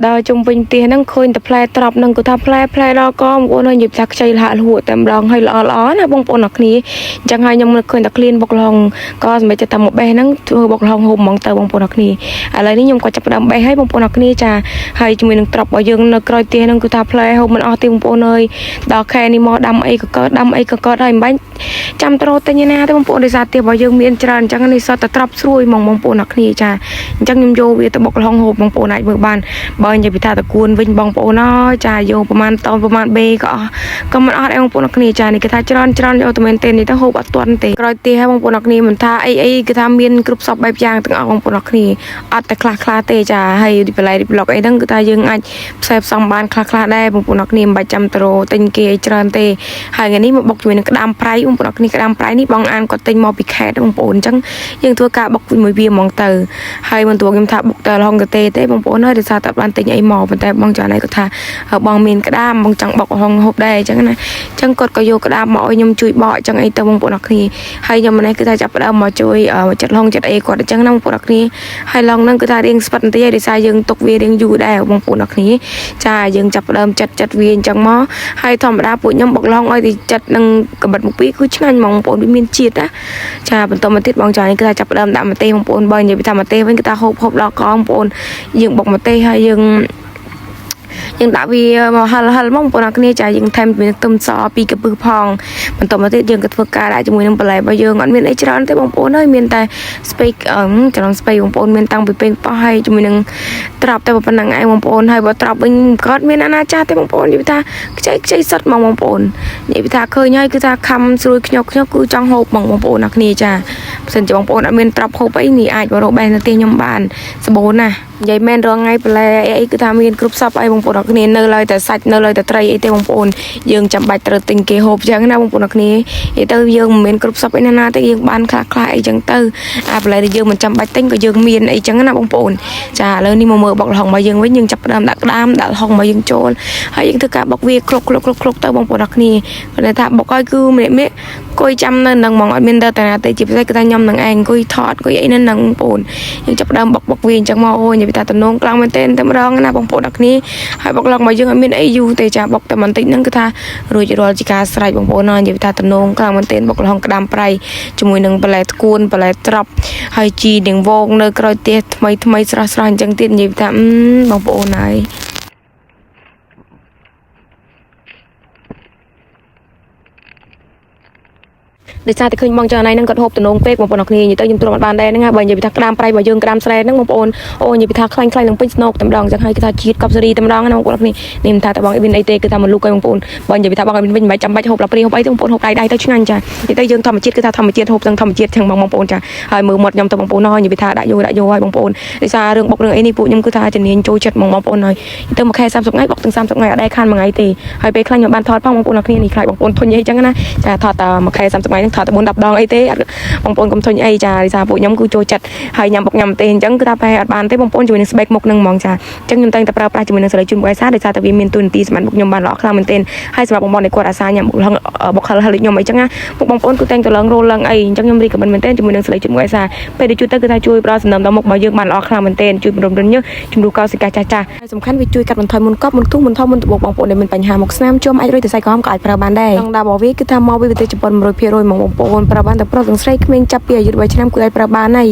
ដល់ជុំវិញទីហ្នឹងឃើញតែផ្លែត្រប់ហ្នឹងគឺថាផ្លែដល់ក៏បងប្អូននិយាយថាខ្ចីលហាក់លក់តែម្ដងឲ្យល្អណាបងប្អូនអរគ្នាអញ្ចឹងហើយខ្ញុំឃើញតែឃ្លានបុកលហុងក៏សម្រាប់តែមកបេះហ្នឹងធ្វើបុកលហុងហូបហ្មងទៅបងប្អូនអរគ្នាឥឡូវនេះខ្ញុំក៏ចាប់ផ្ដើមបេះឲ្យបងប្អូនអរគ្នាចាហើយជាមួយនឹងត្រប់របស់យើងនៅក្រោយទីហ្នឹងគឺថាផ្លែហូបមិនអស់ទេបងប្អូនអើយដល់ខែនេះមកដាំអីក៏កើតហើយមិនបាញ់ចាំត្រោទិញណាទេបងប្អូនដោយសារទីរបស់យើងមានច្រើនអញ្ចឹងនេះសតតែត្រប់ស្រួយហ្មងបងប្អូនអរគ្នាចាអញ្ចឹងខ្ញុំយកវាទៅបុកលហុងហូបបងប្អូនអាចមើលបានបើនិយាយពីថាតកួនវិញបងប្អូនអើយចាយកប្រហែលតប្រហែលបេក៏មិនអត់ឯងបងប្អូនអរគ្នាចានេះគេថាច្រើនយកទៅមែនទេនេះទៅហូបអត់ទាន់ទេក្រោយទីហើយបងប្អូនអរគ្នាមិនថាអីគេថាមានគ្រប់សពបែបយ៉ាងទាំងអស់បងប្អូនអរគ្នាអត់តែខ្លះទេចាហើយទីបល័យប្លុកអីហ្នឹងគឺថាយើងអាចផ្សាយផ្សំបានខ្លះដែរបងប្អូនអរគ្នាមិនបាច់ចាំទៅទិញគេអីច្រើនទេហើយថ្ងៃនេះមកបុកជាមួយនឹងក្តាមប្រៃបងប្អូនអរគ្នាក្តាមប្រៃនេះបងអានគាត់ទិញមកពីខេត្តបងប្អូនអញ្ចឹងយើងធ្វើការបុកជាមួយវាហ្មងទៅហើយមិនទួខ្ញុំថាបុកតែលហុងទៅទេបងប្អូនហើយដោយសារតែបានទិញអីមកប៉ុន្តែបងចានឯងគាត់ថាបងមានក្តាមបងចង់បុកលហុងហូបដែរអញ្ចឹងណាអញ្ចឹងគាត់ក៏យកក្តាមមកឲ្យខ្ញុំជួយបកអញ្ចឹងអីទៅបងប្អូនអរគ្នាហើយខ្ញុំម្នេះគឺថាចាប់ផ្ដើមមកជួយចិត្តលហុងចិត្តអីគាត់អញ្ចឹងណាបងប្អូនអរគ្នាហើយឡងហ្នឹងគឺថារៀងស្វិតបន្តិចហើយដោយសារយើងទុកវារៀងយូរដែរបងប្អូនអរគ្នាចាយើងចាប់ផ្ដើមចិត្តវាអញ្ចឹងមកហើយធម្មតាពួកខ្ញុំបុកលហុងឲ្យទីចិត្តនឹងកបិតមុខពីគឺឆ្ងាញ់ហ្មងបងប្អូនវាមានជាតិណាចាបន្តមកទៀតបងចានគឺថាចាប់ផ្ដើមដាក់ម្ទេសបងប្អូនបើនិយាយពីថាម្ទេសវិញគឺថាហូបដល់កបងប្អូនយើងបុកម្ទេសហើយយើងដាក់វាមកហិលមកបងប្អូនអរគ្នាចាយើងថែមជាមួយនឹងខ្ទឹមសពីកពឹសផងបន្តមកទៀតយើងក៏ធ្វើការដាក់ជាមួយនឹងបន្លែរបស់យើងអត់មានអីច្រើនទេបងប្អូនហើយមានតែស្ពៃចំណងស្ពៃបងប្អូនមានតាំងពីពេញប៉ោះហើយជាមួយនឹងត្រប់តែប៉ុណ្្នឹងឯងបងប្អូនហើយបើត្រប់វិញក៏អត់មានអាណាចាស់ទេបងប្អូននិយាយថាខ្ចីសុតមកបងប្អូននិយាយថាឃើញហើយគឺថាខំស្រួយខ្ញុំគឺចង់ហូបបងប្អូនអរគ្នាចាបើសិនជាបងប្អូនអត់មានត្រប់ហូបអីនេះអាចមករកបេះនៅទីខ្ញុំបានសបូនណានិយាយមែនរងថ្ងៃបន្លែអីគឺថាមានគ្រប់សពអីបងប្អូនអរគ្នានៅឡើយតែសាច់នៅឡើយតែត្រីអីទេបងប្អូនយើងចាំបាច់ត្រូវទិញគេហូបចឹងណាបងប្អូនអរគ្នានិយាយទៅយើងមិនមានគ្រប់សពអីណាទេយើងបានខ្លះអីចឹងទៅអាបន្លែដែលយើងមិនចាំបាច់ទិញក៏យើងមានអីចឹងណាបងប្អូនចាឥឡូវនេះមកមើលបុកល្ហុងរបស់យើងវិញយើងចាប់ផ្ដើមដាក់ក្តាមដាក់ល្ហុងរបស់យើងចូលហើយយើងធ្វើការបុកវាគ្រុកទៅបងប្អូនអរគ្នាគាត់ថាបុកឲ្យគឺម្នាក់អង្គុយចាំនៅនឹងហ្មងអត់មានទៅតាណាទេជាពិសេសគឺថាខ្ញុំនឹងឯងអង្គុយថតអង្គុយអីនៅនឹងបងប្អូនយើងចាប់ផ្ដើមបុកវាអញ្ចឹងមកអូយនិយាយថាតំណងខ្លាំងមែនទែនតែម្ដងណាបងប្អូនអរគ្នាហើយបុកឡើងមកយើងអត់មានអីយូរទេចាបុកតែបន្តិចហ្នឹងគឺថារួចរាល់ជាការស្រេចបងប្អូនណានិយាយថាតំណងខ្លាំងមែនទែនបុកល្ហុងក្តាមប្រៃជាមួយនឹងបន្លែធ្គួនបន្លែត្រប់ហើយជីនាងវងនៅក្រោយផ្ទះថ្មីស្រស់អញ្ចឹងទៀតនិយាយថាបងប្អូនហើយដោយសារតែឃើញបងចៅណៃហ្នឹងគាត់ហូបតំណងពេកបងប្អូនអរគ្នានិយាយទៅខ្ញុំទ្រាំអត់បានដែរហ្នឹងហើយបើនិយាយពីថាក្តាមប្រៃរបស់យើងក្តាមស្រែហ្នឹងបងប្អូនអូនិយាយពីថាខ្លាញ់នឹងពេញស្នូកតែម្ដងអញ្ចឹងហើយគឺថាជាតិកប់សេរីតែម្ដងណាបងប្អូនអរគ្នានេះមិនថាតែបងអ៊ីវិនអីទេគឺថាមកលូកឲ្យបងប្អូនបើនិយាយពីថាបងអ៊ីវិនវិញមិនចាំបាច់ហូបឡាព្រីហូបអីទេបងប្អូនហូបដៃទៅឆ្ងាញ់ចានិយាយទៅយើងធម្មជាតិគឺថាធម្មជាតិហូបទាំងធម្មជាតិចឹងបងប្អូនចាហើយមើលមាត់ខ្ញុំទៅបងប្អូនហើយនិយាយពីថាដាក់យកឲ្យបងប្អូនដោយសាររឿងបុករឿងអីនេះពួកខ្ញុំគឺថាជំនាញចូលចិត្តបងប្អូនហើយទៅមួយខែ30ថ្ងៃបុកទាំង30ថ្ងៃអត់ដែរខានមួយថ្ងៃទេហើយពេលខ្លះខ្ញុំបានថតផងបងប្អូនអរគ្នានេះខ្លាចបងប្អូនធុញអីចឹងណាចាថតតែមួយខែ30ថ្ងៃហ្នឹងថតតែ4 10ដងអីទេបងប្អូនកុំធុញអីចាដោយសារពួកខ្ញុំគឺចូលចិត្តហើយញ៉ាំបុកញ៉ាំទេអញ្ចឹងគឺថាប្រហែលអត់បានទេបងប្អូនជាមួយនឹងស្បែកមុខនឹងហ្មងចាអញ្ចឹងខ្ញុំតែងតែប្រើប្រាស់ជាមួយនឹងសេរីជូនបុកអាសាដោយសារតែវាមានទូនាទីសម្រាប់មុខខ្ញុំបានល្អខ្លាំងមែនទែនហើយសម្រាប់បងប្អូនដែលគាត់អាសាញ៉ាំបុកហិលខ្ញុំអីចឹងណាបងប្អូនគឺតែងតែឡើងរោលឡើងអីអញ្ចឹងខ្ញុំរីកមិនមែនទែនជាមួយនឹងសេរីជូនបុកអាសាពេលដែលជួយទៅគឺថាជួយផ្ដល់សំណើមដល់មុខរបស់យើងបានល្អខ្លាំងមែនទែនជួយបំរុងរញើសជំនួសកោសិកាចាស់ហើយសំខាន់វាជួយកាត់បន្ថយមុនកប់មុនទុះមុនថោមុនត្បូងបងប្អូនដែលមានបញ្ហាមុខស្នាមជុំអាចរុយទៅសាយក្រហមក៏អាចប្រើបានដែរស្តង់ដាររបស់វាគឺថាមកវាវិទ្យាជប៉ុន 100% មកបងប្អូនប្រើបានទាំងប្រុសទាំងស្រីក្មេងចាប់ពីអាយុ13ឆ្នាំគឺអាចប្រើបានហើយ